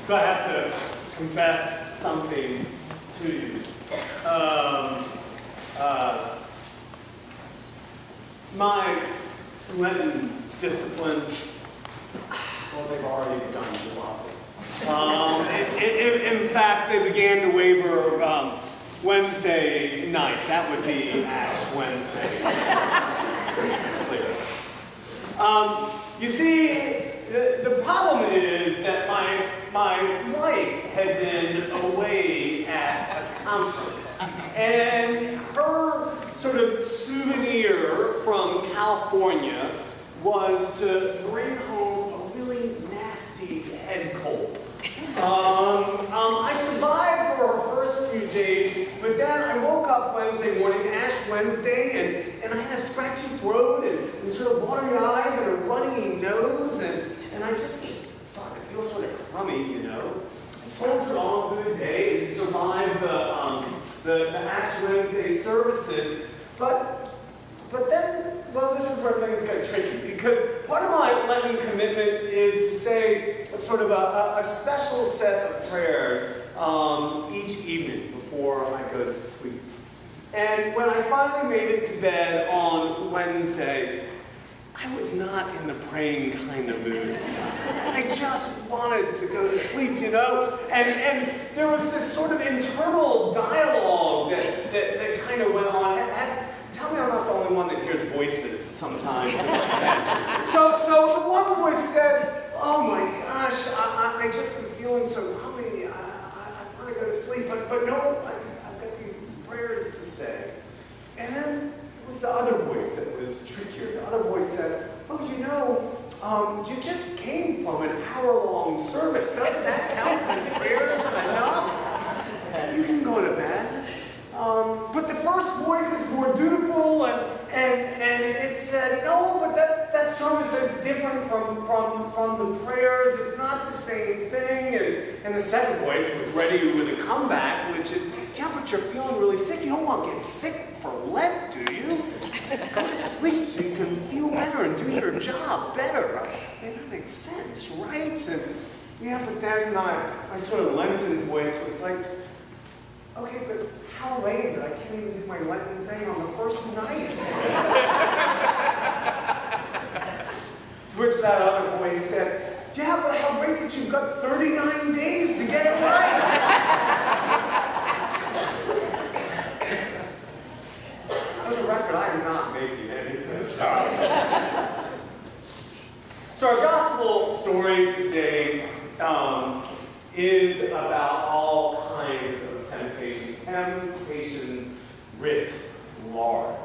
So I have to confess something to you. My Lenten disciplines, well, they've already begun to wobble. In fact, they began to waver Wednesday night. That would be Ash Wednesday. You see, the problem is that my wife had been away at a conference, and her sort of souvenir from California was to bring home a really nasty head cold. I survived for her first few days, but then I woke up Wednesday morning, Ash Wednesday, and I had a scratchy throat and sort of watery eyes and a runny nose, and I just started to feel sort of crummy, you know. I soldiered on through the day and survived the Ash Wednesday services, but then, well, this is where things get tricky, because part of my Lenten commitment is to say sort of a special set of prayers each evening before I go to sleep. And when I finally made it to bed on Wednesday, I was not in the praying kind of mood. I just wanted to go to sleep, you know? And there was this sort of internal dialogue that kind of went on. Tell me I'm not the only one that hears voices sometimes. So the one voice said, oh my gosh, I just am feeling so crummy. I want to go to sleep, but no, I've got these prayers to say. And then it was the other voice that was trickier. The other voice said, oh, you know, you just came from an hour-long service. Doesn't that count as prayers enough? You can go to bed. But the first voice is more dutiful, and it said, no, but that service is different from the prayers. It's not the same thing. And the second voice was ready with a comeback, which is, yeah, but you're feeling really sick. You don't want to get sick for Lent, do you? Go to sleep so you can feel better and do your job better. I mean, that makes sense, right? And yeah, but then my sort of Lenten voice was like, okay, but how lame that I can't even do my Lenten thing on the first night? To which that other voice said, yeah, but how great that you've got 39 days to get it right. For the record, I am not making anything, sorry. So our gospel story today is about all kinds of temptations writ large.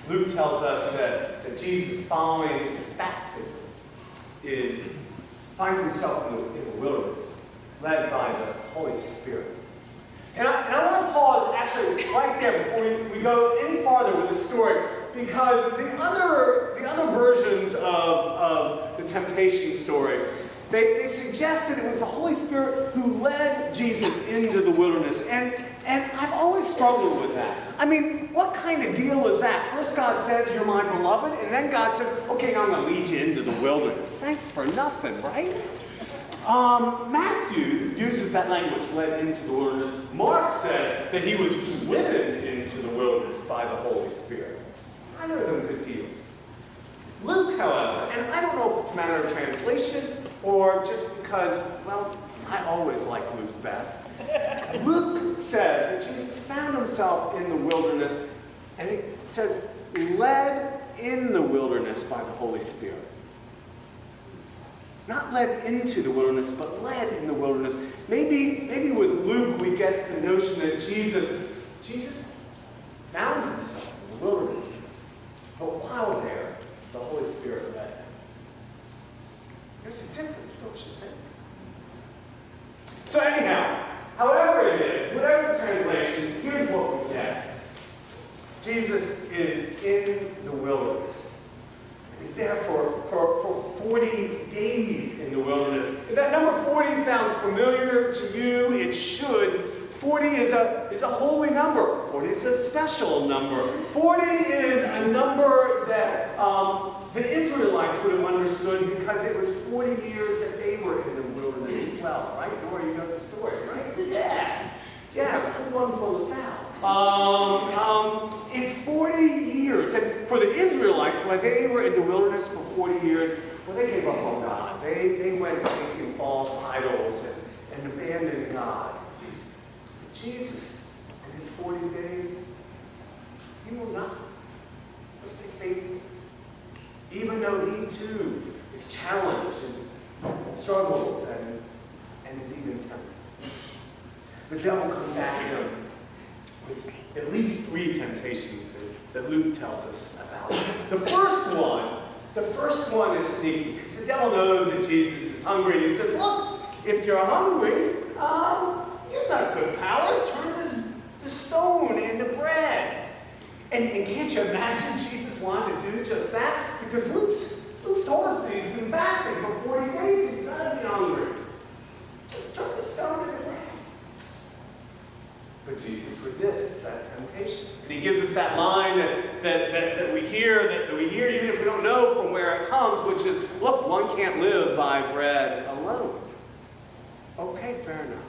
Luke tells us that Jesus, following his baptism, finds himself in the wilderness, led by the Holy Spirit. And I want to pause actually right there before we go any farther with the story, because the other versions of the temptation story, they suggest that it was the Holy Spirit who led Jesus into the wilderness. And I've always struggled with that. I mean, what kind of deal is that? First God says, you're my beloved, and then God says, okay, now I'm going to lead you into the wilderness. Thanks for nothing, right? Matthew uses that language, led into the wilderness. Mark says that he was driven into the wilderness by the Holy Spirit. Neither of them good deals. Luke, however, and I don't know if it's a matter of translation or just because, well, I always like Luke best. Luke says that Jesus found himself in the wilderness, and it says, led in the wilderness by the Holy Spirit. Not led into the wilderness, but led in the wilderness. Maybe with Luke we get the notion that Jesus found himself in the wilderness. But while there, the Holy Spirit led him. There's a difference, don't you think? So anyhow, however it is, whatever the translation, here's what we get. Jesus is in the wilderness. He's there for 40 days in the wilderness. If that number 40 sounds familiar to you, it should. 40 is a holy number. 40 is a special number. 40 is a number that the Israelites would have understood because it was 40 years that they were in the wilderness as well, right? Nora, you know the story, right? Yeah. Yeah, good one for LaSalle. It's 40 years. And for the Israelites, when they were in the wilderness for 40 years, well, they gave up on God. They went chasing false idols and abandoned God. But Jesus, in his 40 days, he will not. He'll stay faithful. Even though he too is challenged and struggles and is even tempted. The devil comes at him with at least 3 temptations that Luke tells us about. The first one is sneaky, because the devil knows that Jesus is hungry, and he says, look, if you're hungry, you've got good powers. Turn this stone into bread. And can't you imagine Jesus wanted to do just that? Because Luke's told us that he's been fasting for 40 days. He's got to be hungry. Just turn the stone into bread. But Jesus resists that temptation. And he gives us that line that we hear even if we don't know from where it comes, which is, look, one can't live by bread alone. Okay, fair enough.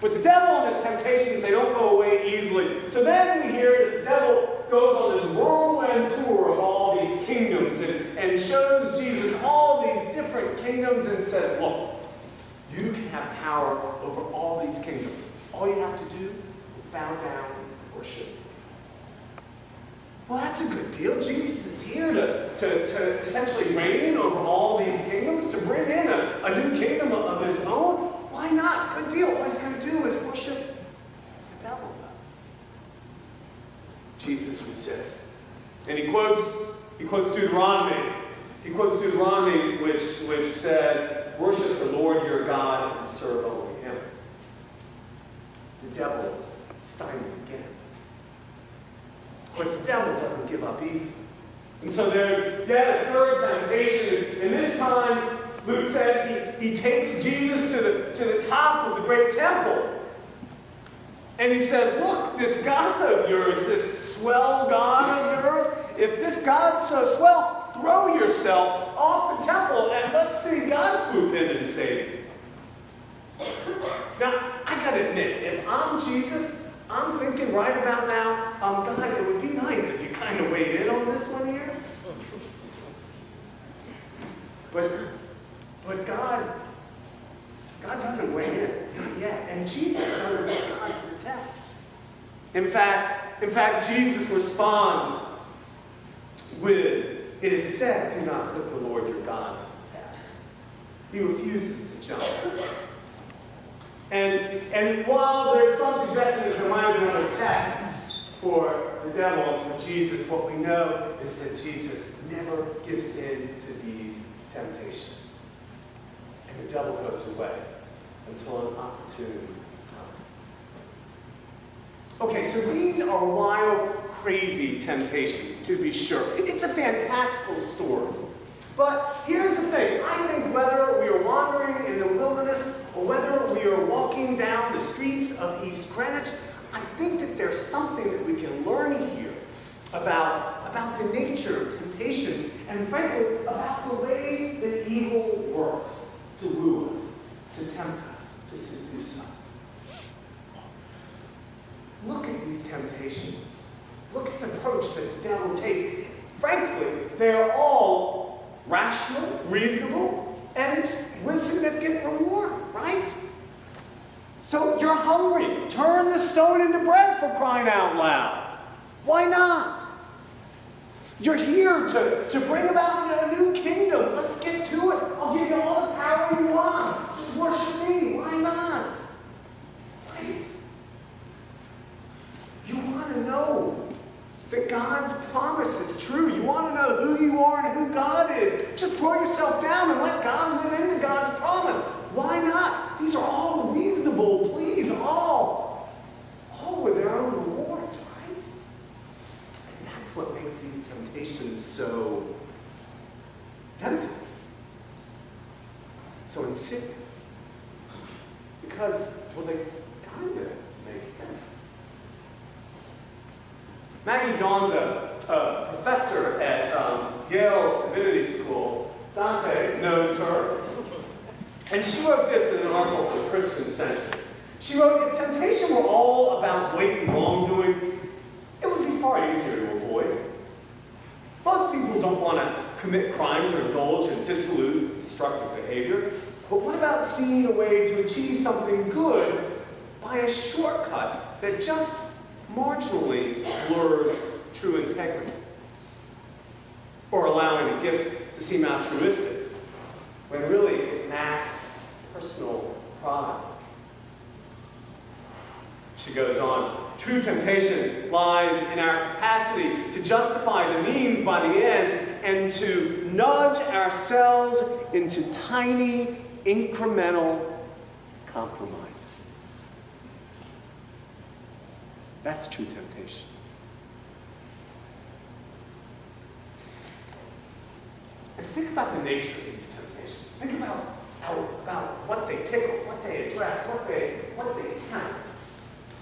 But the devil and his temptations, they don't go away easily. So then we hear that the devil goes on this whirlwind tour of all these kingdoms and shows Jesus all these different kingdoms and says, look, you can have power over all these kingdoms. All you have to do is bow down and worship. Well, that's a good deal. Jesus is here to essentially reign over all these kingdoms, to bring in a new kingdom of his own. Why not? Good deal. All he's going to do is worship the devil, though. Jesus resists. And he quotes Deuteronomy. He quotes Deuteronomy, which says, worship the Lord your God and serve only him. The devil is stymied again. But the devil doesn't give up easily. And so there's yet a third temptation. And this time, Luke says he takes Jesus to the top of the great temple. And he says, look, this God of yours, this swell God of yours, if this God's so swell, throw yourself off the temple and let's see God swoop in and save you. Now, I gotta admit, if I'm Jesus, I'm thinking right about now, God, it would be nice if you kind of weighed in on this one here. But God doesn't weigh in, not yet. And Jesus doesn't put God to the test. In fact, Jesus responds with, it is said, do not put the Lord your God to the test. He refuses to jump. And while there's some suggestion that there might have been another test for the devil and for Jesus, what we know is that Jesus never gives in to these temptations. And the devil goes away until an opportune time. Okay, so these are wild, crazy temptations, to be sure. It's a fantastical story. But here's the thing. I think whether we are wandering in the wilderness or whether we are walking down the streets of East Greenwich, I think that there's something that we can learn here about the nature of temptations and, frankly, about the way that evil works to woo us, to tempt us, to seduce us. Look at these temptations. Look at the approach that the devil takes. Frankly, they're all rational, reasonable, and with significant reward, right? So you're hungry. Turn the stone into bread, for crying out loud. Why not? You're here to bring about a new kingdom. Let's get to it. I'll give you all the power you want. Just worship me. Why not? Right? You want to know that God's promise is true. You want to know who you are and who God is. Just throw yourself down and let God live into God's promise. Why not? These are all reasonable, please, all with their own rewards, right? And that's what makes these temptations so tempting, so insidious. Because, well, they kind of make sense. Maggie Dawn's a professor at Yale Divinity School. Dante knows her. And she wrote this in an article for the Christian Century. She wrote, if temptation were all about blatant wrongdoing, it would be far easier to avoid. Most people don't want to commit crimes or indulge in dissolute, destructive behavior. But what about seeing a way to achieve something good by a shortcut that just marginally blurs true integrity? Or allowing a gift to seem altruistic, when really it masks personal pride. She goes on, true temptation lies in our capacity to justify the means by the end and to nudge ourselves into tiny, incremental compromises. That's true temptation. And think about the nature of these temptations. Think about what they tickle, what they address, what they tempt.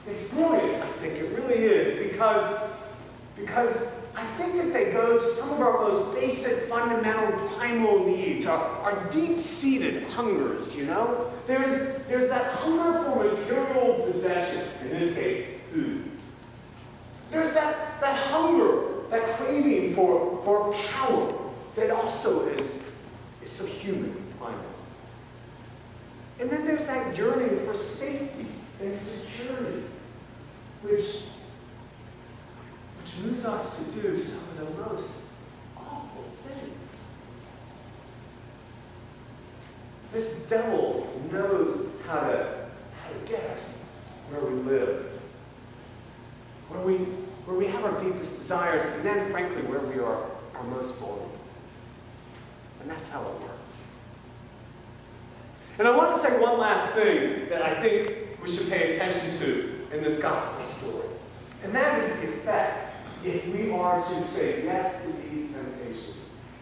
It's brilliant, I think, it really is, because I think that they go to some of our most basic, fundamental, primal needs, our deep-seated hungers, you know? There's that hunger for material possession, in this case, food. There's that hunger, that craving for power that also is so human and primal. And then there's that yearning for safety and security, which moves us to do some of the most awful things. This devil knows how to get us where we live, where we have our deepest desires, and then, frankly, where we are our most vulnerable. And that's how it works. And I want to say one last thing that I think we should pay attention to in this gospel story. And that is the effect if we are to say yes to these temptations.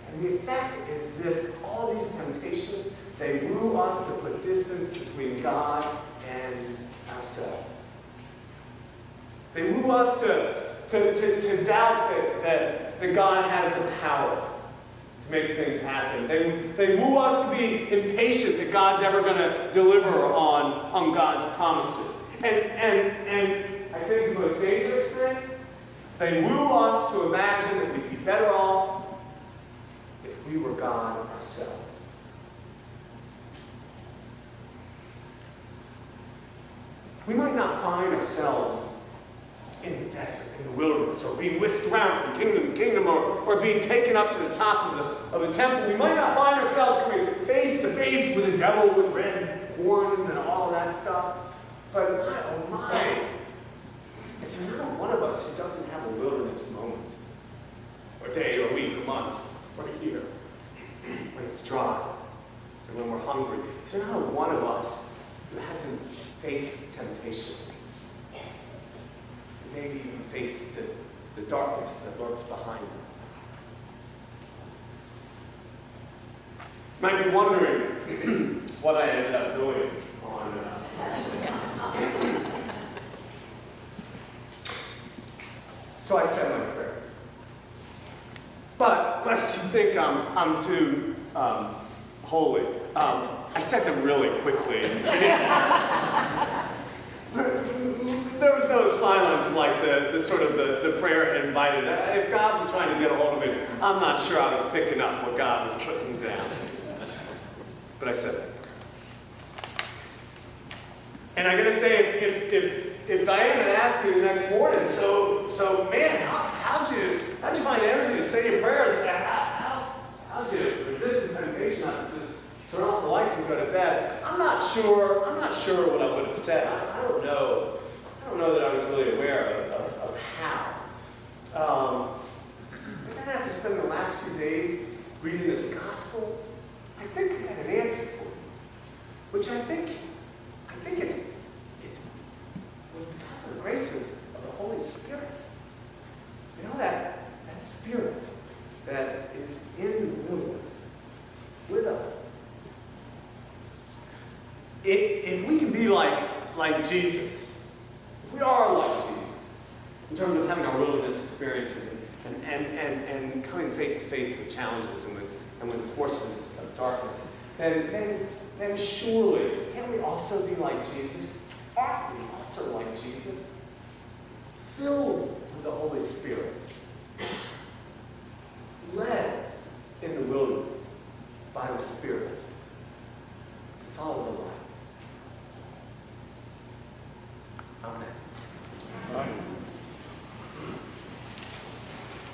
And the effect is this: all these temptations, they woo us to put distance between God and ourselves. They woo us to doubt that God has the power to make things happen. They woo us to be impatient that God's ever going to deliver on God's promises. And I think the most dangerous thing, they woo us to imagine that we'd be better off if we were God ourselves. We might not find ourselves in the desert, in the wilderness, or being whisked around from kingdom to kingdom, or being taken up to the top of the temple. We might not find ourselves coming face to face with a devil with red horns and all of that stuff. But my, oh my, is there not one of us who doesn't have a wilderness moment, or day, or week, or month, or year, when it's dry, and when we're hungry? Is there not one of us who hasn't faced temptation? Maybe even faced the darkness that lurks behind them. You might be wondering what I ended up doing on so I said my prayers. But lest you think I'm too holy, I said them really quickly. There was no silence like the sort of the prayer invited. If God was trying to get a hold of me, I'm not sure I was picking up what God was putting down. But I said that. And I'm going to say, if Diane had asked me the next morning, so man, how'd you find energy to say your prayers? How'd you resist the temptation not to just turn off the lights and go to bed? I'm not sure what I would have said. I don't know. I don't know that I was really aware of how. But then after spending the last few days reading this gospel, I think I got an answer for you, which I think it was because of the grace of the Holy Spirit. You know that Spirit that is in the wilderness with us. If we can be like Jesus, if we are like Jesus, in terms of having our wilderness experiences and coming face to face with challenges and with forces of darkness, then surely, can we also be like Jesus? Aren't we also like Jesus? Filled with the Holy Spirit,